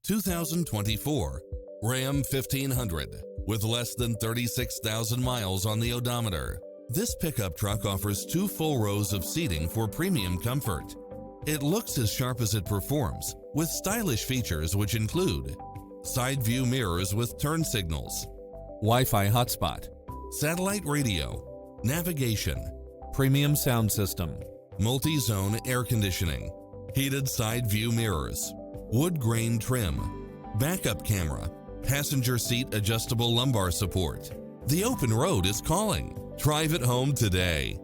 2024 Ram 1500 with less than 36,000 miles on the odometer. This pickup truck offers 2 full rows of seating for premium comfort. It looks as sharp as it performs, with stylish features which include side view mirrors with turn signals, Wi-Fi hotspot, satellite radio, navigation, premium sound system, multi-zone air conditioning, heated side view mirrors, wood grain trim, backup camera, passenger seat adjustable lumbar support. The open road is calling. Drive it home today.